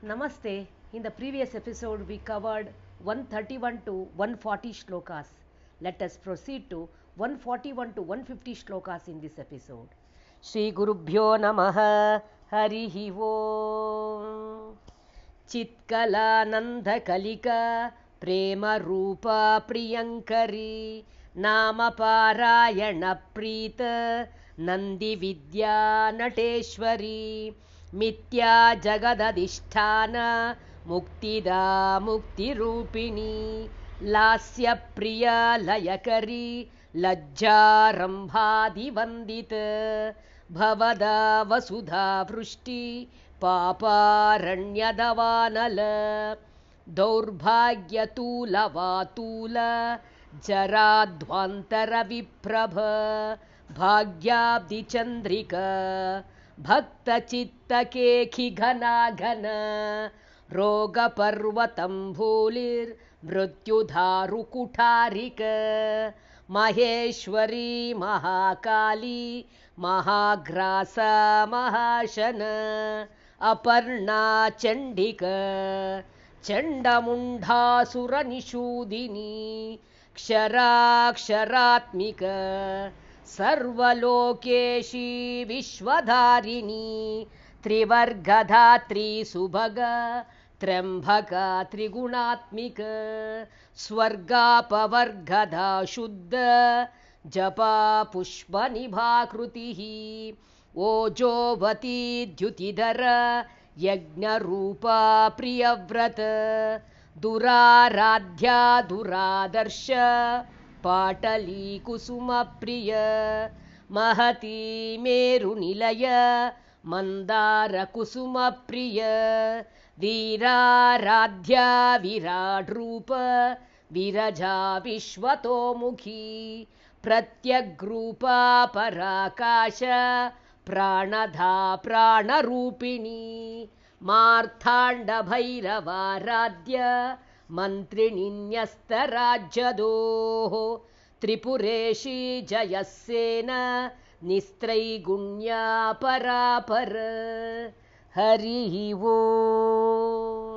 Namaste. In the previous episode, we covered 131 to 140 shlokas. Let us proceed to 141 to 150 shlokas in this episode. Shri Gurubhyo Namaha Harihi Om Chitkalananda Kalika Prema Rupa Priyankari Nama Parayana Preeta Nandi Vidya Nateshwari मिथ्या जगदधिष्ठान मुक्तिदा मुक्तिरूपिणी लास्यप्रिया लयकरी लज्जारम्भादिवन्दित भवदा वसुधा वृष्टि पापारण्यदवानल दौर्भाग्यतूलवातूल जराध्वान्तरविप्रभ भाग्याब्धिचन्द्रिका भक्तचित्तकेखिघनाघन रोगपर्वतम्भूलिर्मृत्युधारुकुठारिक महेश्वरी महाकाली महाग्रासा महाशन अपर्णा चण्डिक चण्डमुण्डासुरनिषूदिनी क्षराक्षरात्मिक सर्वलोकेशी विश्वधारिणी त्रिवर्गधात्री सुभग त्र्यम्बका त्रिगुणात्मिक स्वर्गापवर्गधा शुद्ध जपा पुष्पनिभाकृतिः ओजोवती द्युतिधर यज्ञरूपा प्रियव्रत दुराराध्या दुरादर्श पाटली कुसुमप्रिय महती मेरुनिलय मन्दारकुसुमप्रिय वीराराध्या विराड्रूप विरजा विश्वतोमुखी प्रत्यग्रूपा पराकाश प्राणधा प्राणरूपिणी मार्ताण्डभैरवाराध्य मन्त्रिणिन्यस्तराज्यदोः त्रिपुरेशी जयस्येन निस्त्रैगुण्या परापर हरिः ओम्।